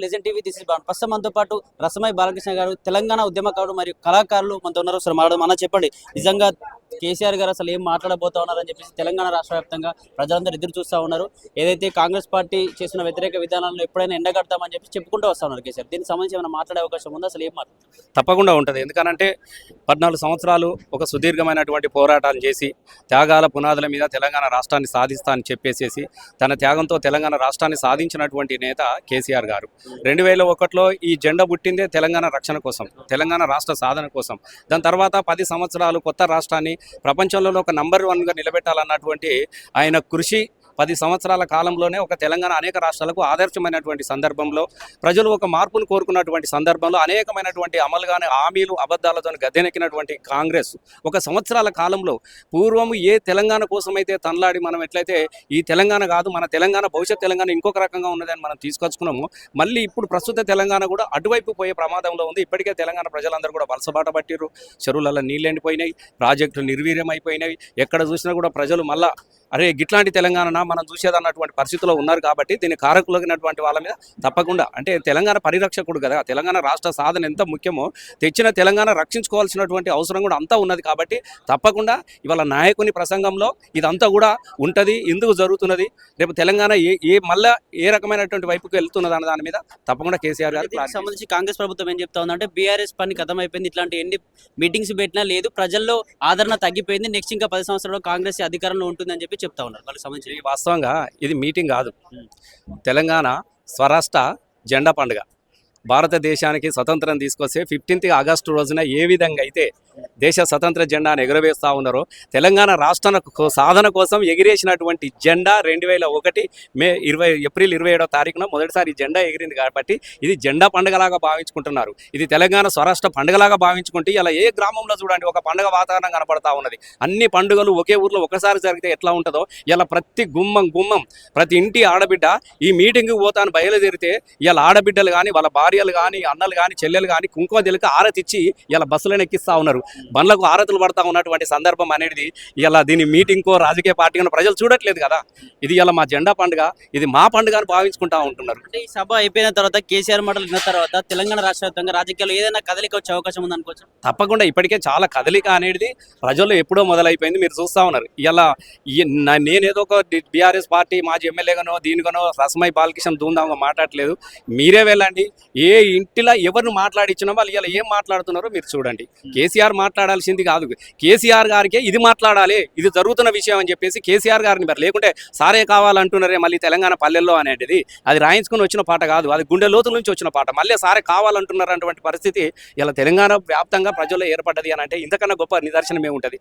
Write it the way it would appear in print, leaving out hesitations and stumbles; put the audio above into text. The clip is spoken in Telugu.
లెజెండ్ టీవీ దిస్ ఇస్ బాన్. ప్రస్తుతం మనతో పాటు రసమై బాలకృష్ణ గారు, తెలంగాణ ఉద్యమకారుడు మరియు కళాకారులు మనతో ఉన్నారు. సార్ మన చెప్పండి, నిజంగా కేసీఆర్ గారు అసలు ఏం మాట్లాడబోతా ఉన్నారని చెప్పేసి తెలంగాణ రాష్ట్ర వ్యాప్తంగా ప్రజలందరూ ఎదురు చూస్తూ ఉన్నారు. ఏదైతే కాంగ్రెస్ పార్టీ చేసిన వ్యతిరేక విధానాలను ఎప్పుడైనా ఎండగడతామని చెప్పి చెప్పుకుంటూ వస్తూ ఉన్నారు కేసీఆర్. దీనికి సంబంధించి ఏమైనా మాట్లాడే అవకాశం ఉందా? అసలు ఏం తప్పకుండా ఉంటుంది. ఎందుకనంటే 14 సంవత్సరాలు ఒక సుదీర్ఘమైనటువంటి పోరాటాలు చేసి త్యాగాల పునాదుల మీద తెలంగాణ రాష్ట్రాన్ని సాధిస్తా అని చెప్పేసేసి తన త్యాగంతో తెలంగాణ రాష్ట్రాన్ని సాధించినటువంటి నేత కేసీఆర్ గారు. 2001లో ఈ జెండా పుట్టిందే తెలంగాణ రక్షణ కోసం, తెలంగాణ రాష్ట్ర సాధన కోసం. దాని తర్వాత 10 సంవత్సరాలు కొత్త రాష్ట్రాన్ని ప్రపంచంలో ఒక నంబర్ 1గా నిలబెట్టాలన్నటువంటి ఆయన కృషి 10 సంవత్సరాల కాలంలోనే ఒక తెలంగాణ అనేక రాష్ట్రాలకు ఆదర్శమైనటువంటి సందర్భంలో, ప్రజలు ఒక మార్పును కోరుకున్నటువంటి సందర్భంలో అనేకమైనటువంటి అమలుగానే హామీలు అబద్ధాలతో గద్దెనెక్కినటువంటి కాంగ్రెస్ ఒక సంవత్సరాల కాలంలో పూర్వం ఏ తెలంగాణ కోసమైతే తనలాడి మనం ఎట్లయితే ఈ తెలంగాణ కాదు మన తెలంగాణ భవిష్యత్ తెలంగాణ ఇంకొక రకంగా ఉన్నదని మనం తీసుకొచ్చుకున్నాము, మళ్ళీ ఇప్పుడు ప్రస్తుత తెలంగాణ కూడా అటువైపు పోయే ప్రమాదంలో ఉంది. ఇప్పటికే తెలంగాణ ప్రజలందరూ కూడా వలసబాట పట్టిర్రు, చెరువులలో నీళ్ళు ఎండిపోయినాయి, ప్రాజెక్టులు నిర్వీర్యం అయిపోయినాయి. ఎక్కడ చూసినా కూడా ప్రజలు మళ్ళా అరే గిట్లాంటి తెలంగాణ మనం చూసేదన్నటువంటి పరిస్థితిలో ఉన్నారు. కాబట్టి దీన్ని కారకులైనటువంటి వాళ్ళ మీద తప్పకుండా, అంటే తెలంగాణ పరిరక్షకుడు కదా, తెలంగాణ రాష్ట్ర సాధన ఎంత ముఖ్యమో తెచ్చిన తెలంగాణ రక్షించుకోవాల్సినటువంటి అవసరం కూడా అంతా ఉన్నది. కాబట్టి తప్పకుండా ఇవాళ నాయకుని ప్రసంగంలో ఇదంతా కూడా ఉంటుంది, ఎందుకు జరుగుతున్నది, రేపు తెలంగాణ మళ్ళా ఏ రకమైనటువంటి వైపుకి వెళ్తున్నది అన్న దాని మీద తప్పకుండా కేసీఆర్ గారికి సంబంధించి కాంగ్రెస్ ప్రభుత్వం ఏం చెప్తా ఉందంటే బీఆర్ఎస్ పని కథం అయిపోయింది, ఇట్లాంటి ఎన్ని మీటింగ్స్ పెట్టినా లేదు, ప్రజల్లో ఆదరణ తగ్గిపోయింది, నెక్స్ట్ ఇంకా 10 సంవత్సరాల్లో కాంగ్రెస్ అధికారంలో ఉంటుందని చెప్పి చెప్తా ఉన్నారు. వాళ్ళకి సంబంధించి వాస్తవంగా ఇది మీటింగ్ కాదు, తెలంగాణ స్వరాష్ట్ర జెండా పండుగ. భారతదేశానికి స్వతంత్రం తీసుకొస్తే 15th ఆగస్టు రోజున ఏ విధంగా అయితే దేశ స్వతంత్ర జెండాను ఎగురవేస్తూ ఉన్నారో తెలంగాణ రాష్ట్ర సాధన కోసం ఎగిరేసినటువంటి జెండా 2001 ఏప్రిల్ 27వ తారీఖున మొదటిసారి జెండా ఎగిరింది. కాబట్టి ఇది జెండా పండుగలాగా భావించుకుంటున్నారు. ఇది తెలంగాణ స్వరాష్ట్ర పండుగలాగా భావించుకుంటే ఇలా ఏ గ్రామంలో చూడండి ఒక పండుగ వాతావరణం కనపడతా ఉన్నది. అన్ని పండుగలు ఒకే ఊర్లో ఒకసారి జరిగితే ఎట్లా ఉంటుందో ఇలా ప్రతి గుమ్మం ప్రతి ఇంటి ఆడబిడ్డ ఈ మీటింగ్కి పోతాను బయలుదేరితే ఇలా ఆడబిడ్డలు కానీ వాళ్ళ భార్యలు కానీ అన్నలు కానీ చెల్లెలు కానీ కుంకుమ తెలికి ఆరతిచ్చి ఇలా బస్సులను ఎక్కిస్తూ ఉన్నారు. బండ్లకు ఆరతులు పడతా ఉన్నటువంటి సందర్భం అనేది ఇలా దీని మీటింగ్కో రాజకీయ పార్టీకో ప్రజలు చూడట్లేదు కదా. ఇది ఇలా మా జెండా పండుగ, ఇది మా పండుగ అని భావించుకుంటా ఉంటున్నారు. అంటే ఈ సభ అయిపోయిన తర్వాత కేసీఆర్ మాటలు విన్న తర్వాత తెలంగాణ రాష్ట్ర వ్యాప్తంగా రాజకీయాల్లో ఏదైనా కదలిక వచ్చే అవకాశం ఉంది అనుకోవచ్చు. తప్పకుండా ఇప్పటికే చాలా కదలిక అనేది ప్రజల్లో ఎప్పుడో మొదలైపోయింది. మీరు చూస్తూ ఉన్నారు. ఇలా నేనేదో ఒక బీఆర్ఎస్ పార్టీ మాజీ ఎమ్మెల్యేగానో దీనిగానో రసమై బాలకృష్ణ ధూమ్ధాంగా మాట్లాడలేదు. మీరే వెళ్ళండి, ఏ ఇంటిలో ఎవరిని మాట్లాడించినా వాళ్ళు ఇలా ఏం మాట్లాడుతున్నారో మీరు చూడండి. కేసీఆర్ మాట్లాడాల్సింది కాదు, కేసీఆర్ గారికే ఇది మాట్లాడాలి, ఇది జరుగుతున్న విషయం అని చెప్పేసి కేసీఆర్ గారిని లేకుంటే సారే కావాలంటున్నారే మళ్ళీ తెలంగాణ పల్లెల్లో అనేది అది రాయించుకుని వచ్చిన పాట కాదు, అది గుండె లోతుల నుంచి వచ్చిన పాట. మళ్ళీ సారే కావాలంటున్నారు అటువంటి పరిస్థితి ఇలా తెలంగాణ వ్యాప్తంగా ప్రజల్లో ఏర్పడ్డది అని అంటే ఇంతకన్నా గొప్ప నిదర్శనం ఏముంటుంది.